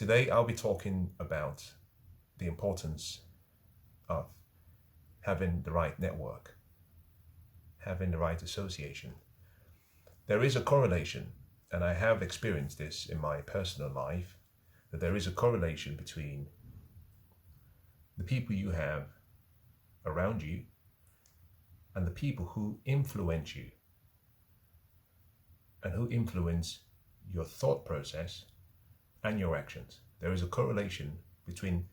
Today I'll be talking about the importance of having the right network, having the right association. There is a correlation, and I have experienced this in my personal life, that there is a correlation between the people you have around you and the people who influence you and who influence your thought process and your actions. There is a correlation between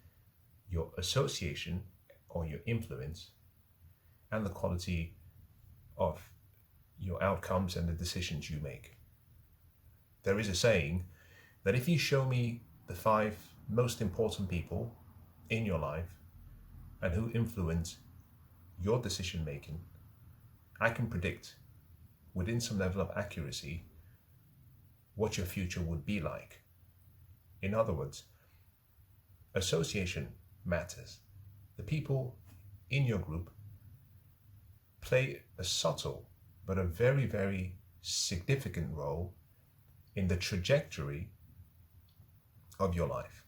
your association or your influence and the quality of your outcomes and the decisions you make. There is a saying that if you show me the 5 most important people in your life and who influence your decision making, I can predict within some level of accuracy what your future would be like. In other words, association matters. The people in your group play a subtle but a very, very significant role in the trajectory of your life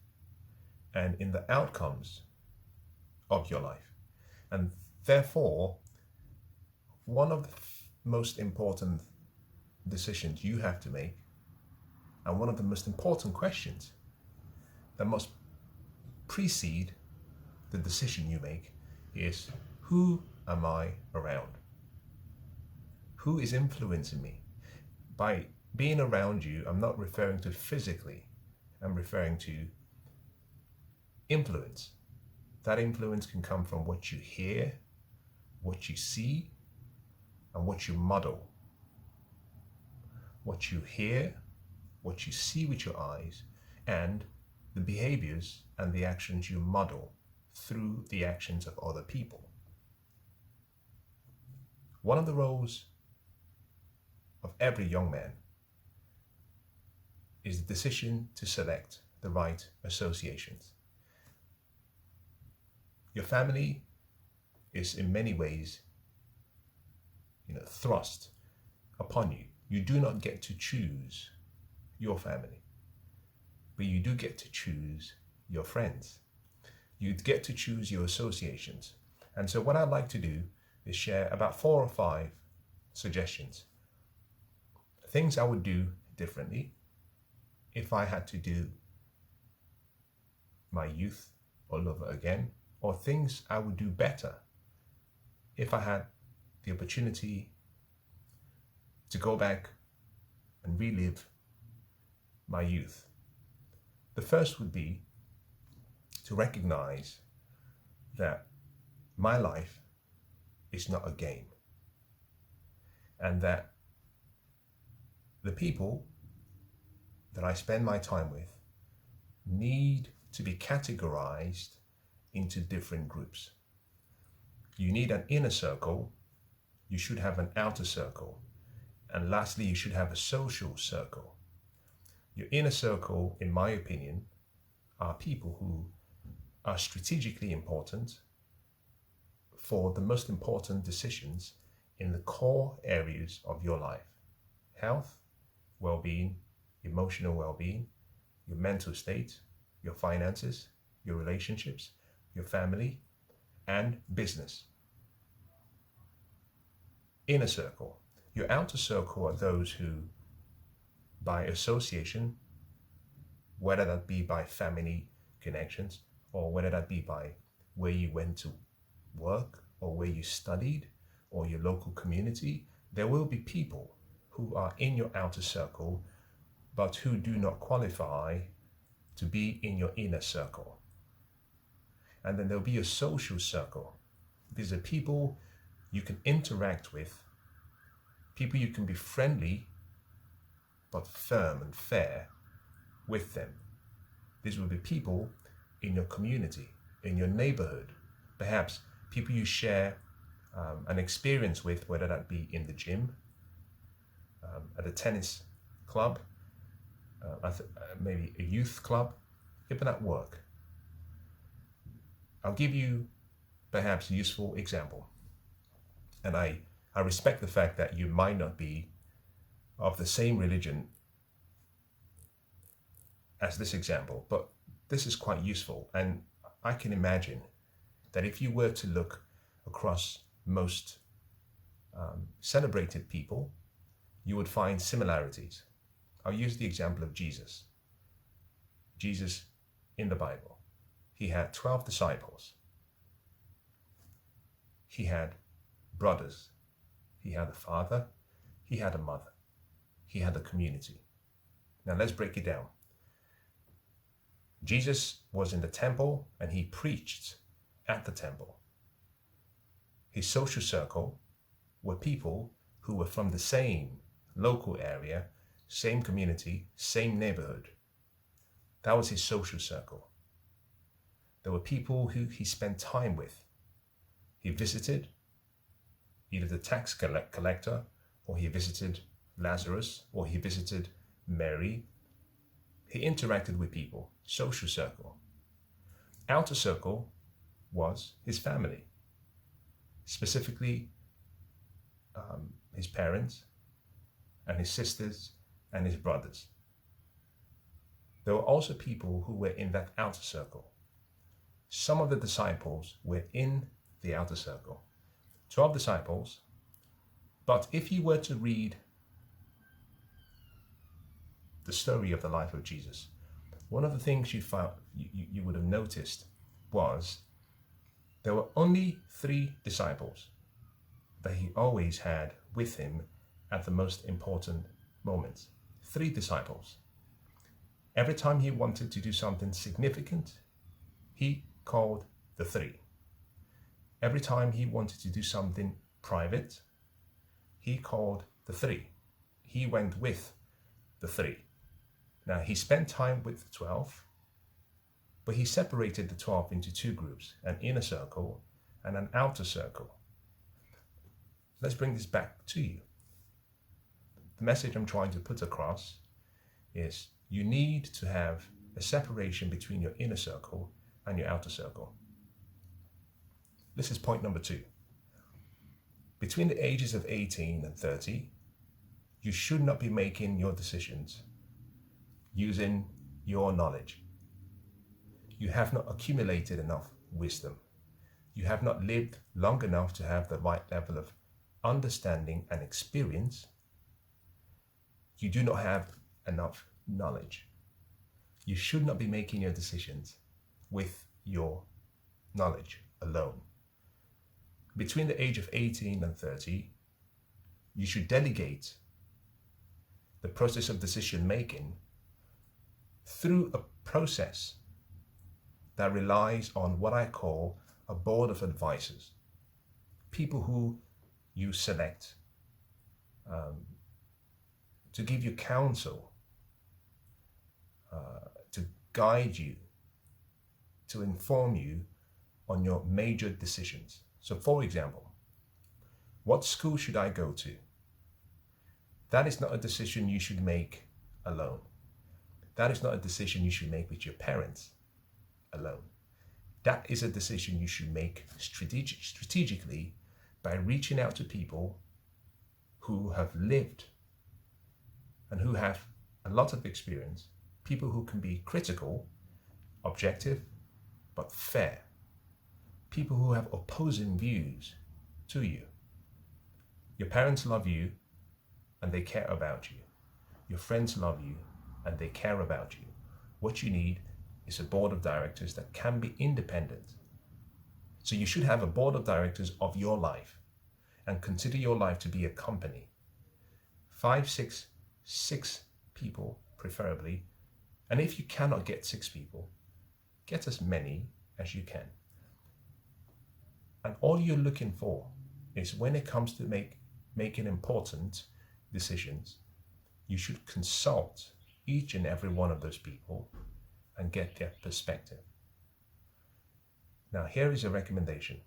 and in the outcomes of your life. And therefore, one of the most important decisions you have to make, and one of the most important questions that must precede the decision you make, is who am I around? Who is influencing me? By being around you, I'm not referring to physically, I'm referring to influence. That influence can come from what you hear, what you see, and what you model. What you hear, what you see with your eyes, and the behaviors and the actions you model through the actions of other people. One of the roles of every young man is the decision to select the right associations. Your family is in many ways, thrust upon you. You do not get to choose your family, but you do get to choose your friends. You get to choose your associations. And so what I'd like to do is share about 4 or 5 suggestions. Things I would do differently if I had to do my youth all over again, or things I would do better if I had the opportunity to go back and relive my youth. The first would be to recognize that my life is not a game, and that the people that I spend my time with need to be categorized into different groups. You need an inner circle, you should have an outer circle, and lastly, you should have a social circle. Your inner circle, in my opinion, are people who are strategically important for the most important decisions in the core areas of your life: health, well-being, emotional well-being, your mental state, your finances, your relationships, your family, and business. Inner circle. Your outer circle are those who, by association, whether that be by family connections, or whether that be by where you went to work, or where you studied, or your local community, there will be people who are in your outer circle, but who do not qualify to be in your inner circle. And then there'll be a social circle. These are people you can interact with, people you can be friendly, but firm and fair with them. These will be people in your community, in your neighborhood, perhaps people you share an experience with, whether that be in the gym, at a tennis club, maybe a youth club, even at work. I'll give you perhaps a useful example. And I respect the fact that you might not be of the same religion as this example, but this is quite useful. And I can imagine that if you were to look across most celebrated people, you would find similarities. I'll use the example of Jesus. Jesus in the Bible, he had 12 disciples. He had brothers. He had a father. He had a mother. He had a community. Now let's break it down. Jesus was in the temple and he preached at the temple. His social circle were people who were from the same local area, same community, same neighborhood. That was his social circle. There were people who he spent time with. He visited either the tax collector, or he visited Lazarus, or he visited Mary. He interacted with people, social circle. Outer circle was his family, specifically his parents and his sisters and his brothers. There were also people who were in that outer circle. Some of the disciples were in the outer circle, 12 disciples. But if you were to read the story of the life of Jesus, one of the things you would have noticed was there were only 3 disciples that he always had with him at the most important moments. 3 disciples. Every time he wanted to do something significant, he called the 3. Every time he wanted to do something private, he called the 3. He went with the 3. Now, he spent time with the 12, but he separated the 12 into 2 groups, an inner circle and an outer circle. Let's bring this back to you. The message I'm trying to put across is you need to have a separation between your inner circle and your outer circle. This is point number 2. Between the ages of 18 and 30, you should not be making your decisions using your knowledge. You have not accumulated enough wisdom. You have not lived long enough to have the right level of understanding and experience. You do not have enough knowledge. You should not be making your decisions with your knowledge alone. Between the age of 18 and 30, you should delegate the process of decision making through a process that relies on what I call a board of advisors, people who you select to give you counsel, to guide you, to inform you on your major decisions. So for example, what school should I go to? That is not a decision you should make alone. That is not a decision you should make with your parents alone. That is a decision you should make strategically by reaching out to people who have lived and who have a lot of experience, people who can be critical, objective, but fair, people who have opposing views to you. Your parents love you and they care about you. Your friends love you and they care about you. What you need is a board of directors that can be independent. So you should have a board of directors of your life and consider your life to be a company. 5, 6 people preferably. And if you cannot get 6 people, get as many as you can. And all you're looking for is when it comes to making important decisions, you should consult each and every one of those people and get their perspective. Now, here is a recommendation.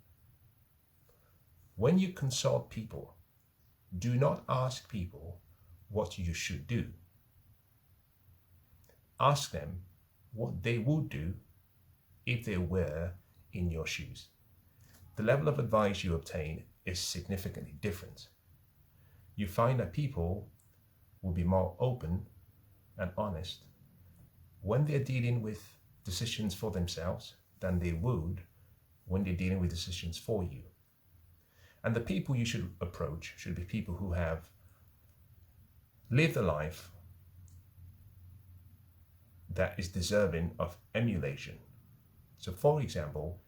When you consult people, do not ask people what you should do. Ask them what they would do if they were in your shoes. The level of advice you obtain is significantly different. You find that people will be more open and honest when they're dealing with decisions for themselves than they would when they're dealing with decisions for you. And the people you should approach should be people who have lived a life that is deserving of emulation. So for example,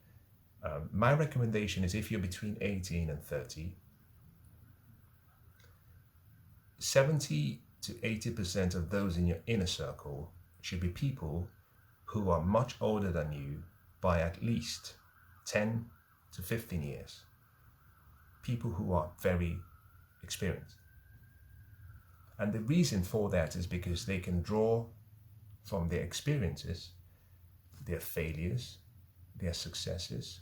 my recommendation is if you're between 18 and 30, 70 to 80% of those in your inner circle should be people who are much older than you by at least 10 to 15 years. People who are very experienced. And the reason for that is because they can draw from their experiences, their failures, their successes,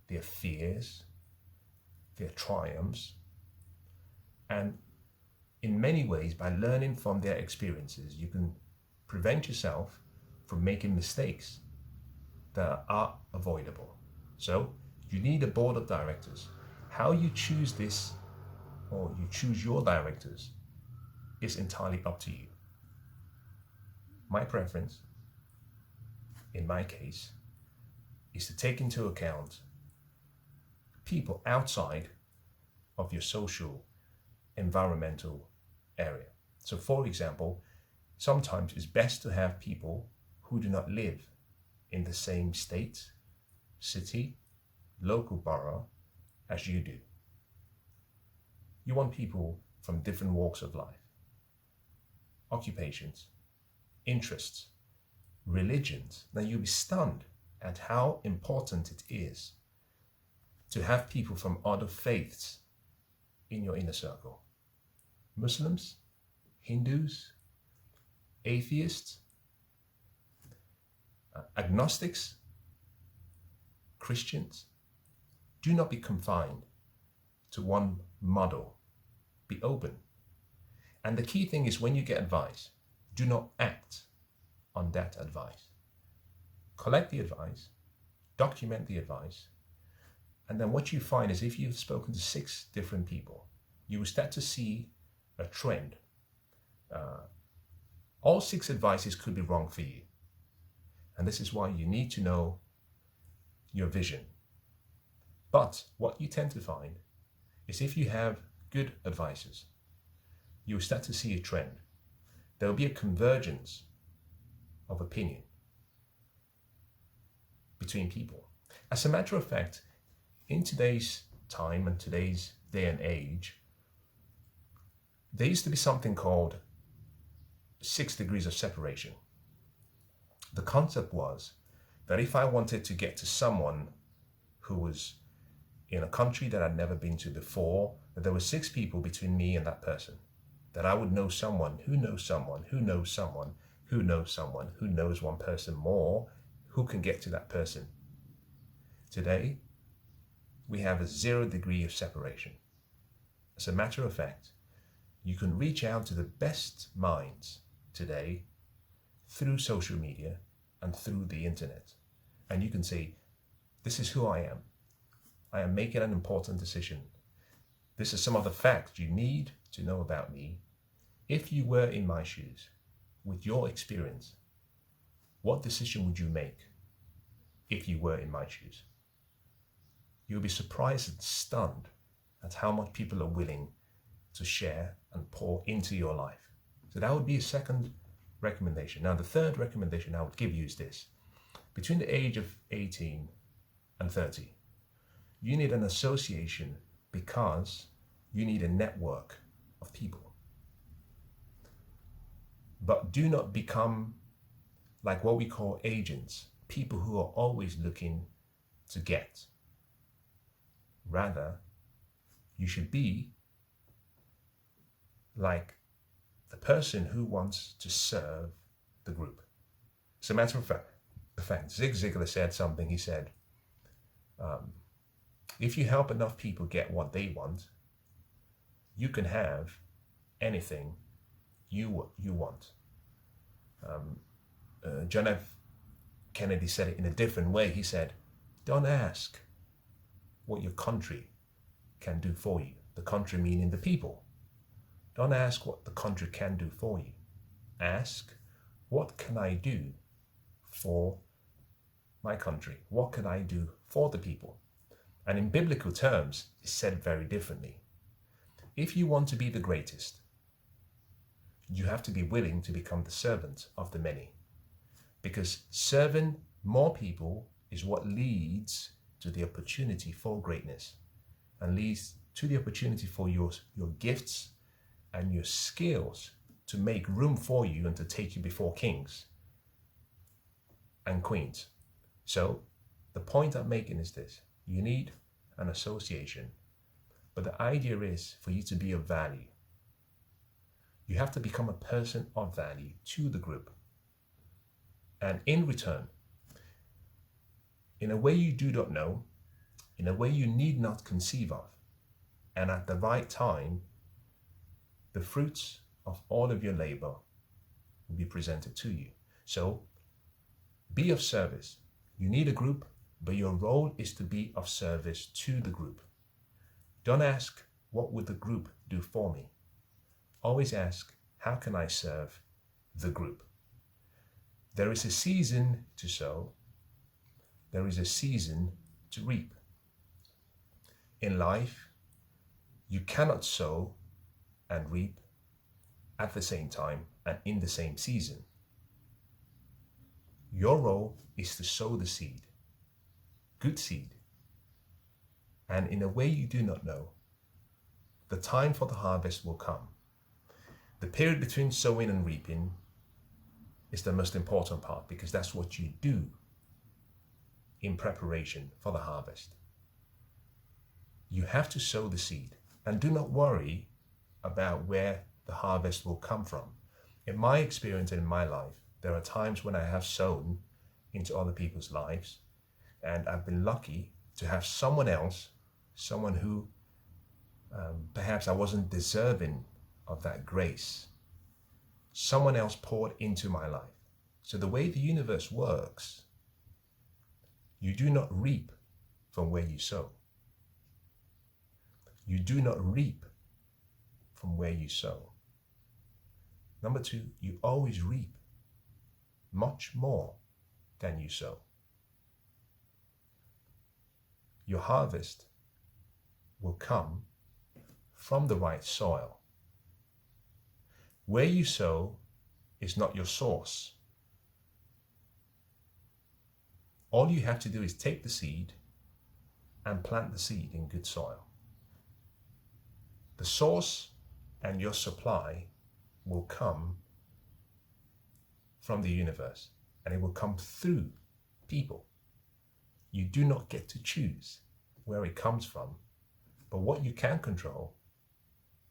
their fears, their triumphs, and in many ways, by learning from their experiences, you can prevent yourself from making mistakes that are avoidable. So you need a board of directors. How you choose this, or you choose your directors, is entirely up to you. My preference, in my case, is to take into account people outside of your social, environmental area. So for example, sometimes it's best to have people who do not live in the same state, city, local borough as you do. You want people from different walks of life, occupations, interests, religions. Now you'll be stunned at how important it is to have people from other faiths in your inner circle. Muslims, Hindus, atheists, agnostics, Christians. Do not be confined to one model. Be open. And the key thing is, when you get advice, do not act on that advice. Collect the advice, document the advice, and then what you find is if you've spoken to 6 different people, you will start to see a trend. All 6 advices could be wrong for you. And this is why you need to know your vision. But what you tend to find is if you have good advices, you will start to see a trend. There will be a convergence of opinion between people. As a matter of fact, in today's time and today's day and age, there used to be something called 6 degrees of separation. The concept was that if I wanted to get to someone who was in a country that I'd never been to before, that there were 6 people between me and that person, that I would know someone who knows someone who knows someone who knows someone who knows one person more, who can get to that person. Today, we have a 0 degree of separation. As a matter of fact, you can reach out to the best minds today through social media and through the internet. And you can say, this is who I am. I am making an important decision. This is some of the facts you need to know about me. If you were in my shoes, with your experience, what decision would you make if you were in my shoes? You'll be surprised and stunned at how much people are willing to share and pour into your life. So that would be a second recommendation. Now, the third recommendation I would give you is this. Between the age of 18 and 30, you need an association because you need a network of people. But do not become like what we call agents, people who are always looking to get. Rather, you should be like the person who wants to serve the group. As a matter of fact, Zig Ziglar said something. He said, if you help enough people get what they want, you can have anything you want. John F. Kennedy said it in a different way. He said, don't ask what your country can do for you. The country meaning the people. Don't ask what the country can do for you. Ask what can I do for my country? What can I do for the people? And in biblical terms, it's said very differently. If you want to be the greatest, you have to be willing to become the servant of the many. Because serving more people is what leads to the opportunity for greatness and leads to the opportunity for your gifts and your skills to make room for you and to take you before kings and queens. So the point I'm making is this: you need an association, but the idea is for you to be of value. You have to become a person of value to the group. And in return, in a way you do not know, in a way you need not conceive of, and at the right time, the fruits of all of your labor will be presented to you. So be of service. You need a group, but your role is to be of service to the group. Don't ask, what would the group do for me? Always ask, how can I serve the group? There is a season to sow. There is a season to reap. In life, you cannot sow and reap at the same time and in the same season. Your role is to sow the seed, good seed. And in a way you do not know, the time for the harvest will come. The period between sowing and reaping is the most important part, because that's what you do in preparation for the harvest. You have to sow the seed, and do not worry about where the harvest will come from. In my experience and in my life, there are times when I have sown into other people's lives, and I've been lucky to have someone else, someone who perhaps I wasn't deserving of that grace, someone else poured into my life. So the way the universe works, you do not reap from where you sow. You do not reap from where you sow. Number two, you always reap much more than you sow. Your harvest will come from the right soil. Where you sow is not your source. All you have to do is take the seed and plant the seed in good soil. The source and your supply will come from the universe, and it will come through people. You do not get to choose where it comes from, but what you can control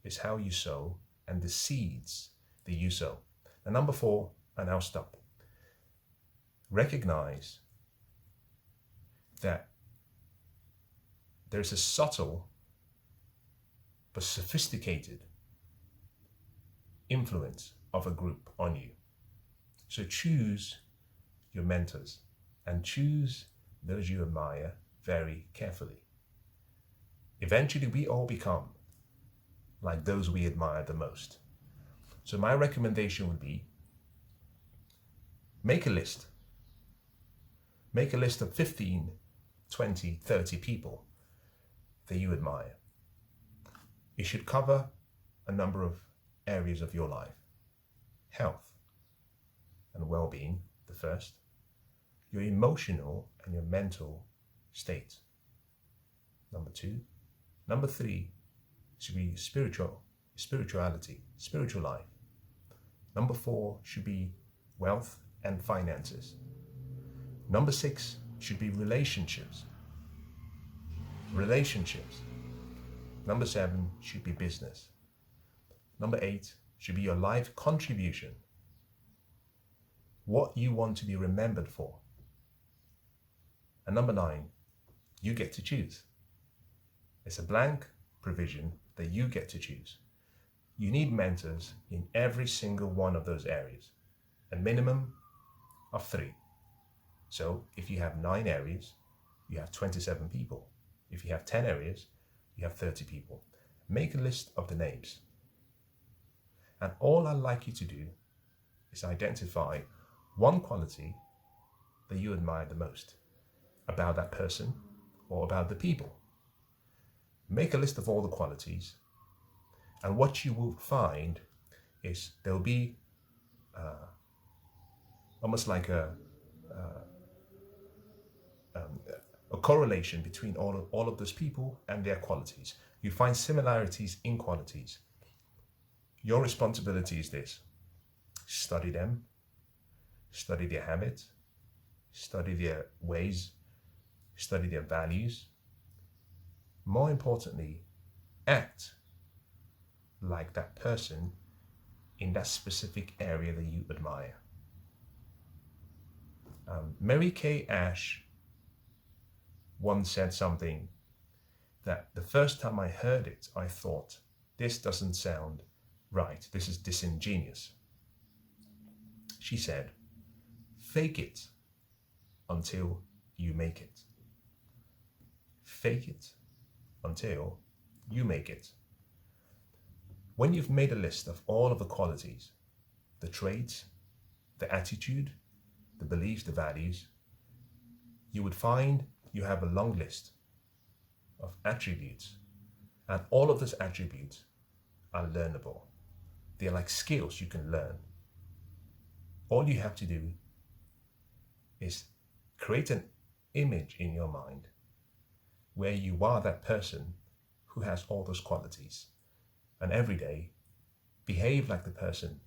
is how you sow and the seeds that you sow. And number four, and I'll stop. Recognize that there's a subtle but sophisticated influence of a group on you. So choose your mentors and choose those you admire very carefully. Eventually, we all become like those we admire the most. So my recommendation would be, make a list. Make a list of 15, 20, 30 people that you admire. It should cover a number of areas of your life. Health and well-being, the first. Your emotional and your mental state, number two. Number three should be spirituality, spiritual life. Number four should be wealth and finances. Number six should be relationships. Number seven should be business. Number eight should be your life contribution. What you want to be remembered for. And number nine, you get to choose. It's a blank provision that you get to choose. You need mentors in every single one of those areas, a minimum of 3. So if you have 9 areas, you have 27 people. If you have 10 areas, you have 30 people. Make a list of the names. And all I'd like you to do is identify one quality that you admire the most about that person or about the people. Make a list of all the qualities, and what you will find is there will be almost like a correlation between all of those people and their qualities. You find similarities in qualities. Your responsibility is this: study them, study their habits, study their ways, study their values. More importantly, act like that person in that specific area that you admire. Mary Kay Ash once said something that the first time I heard it, I thought, this doesn't sound right. This is disingenuous. She said, fake it until you make it. Fake it until you make it. When you've made a list of all of the qualities, the traits, the attitude, the beliefs, the values, you would find you have a long list of attributes, and all of those attributes are learnable. They're like skills you can learn. All you have to do is create an image in your mind where you are that person who has all those qualities, and every day behave like the person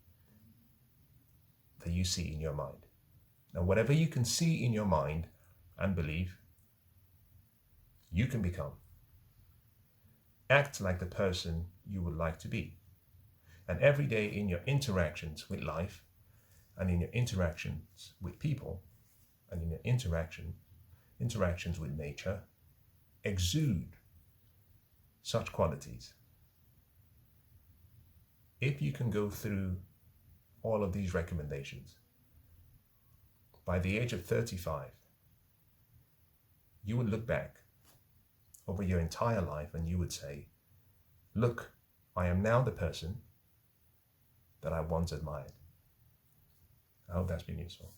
that you see in your mind. Now, whatever you can see in your mind and believe, you can become. Act like the person you would like to be. And every day in your interactions with life, and in your interactions with people, and in your interactions with nature, exude such qualities. If you can go through all of these recommendations, by the age of 35, you would look back over your entire life and you would say, look, I am now the person that I once admired. I hope that's been useful.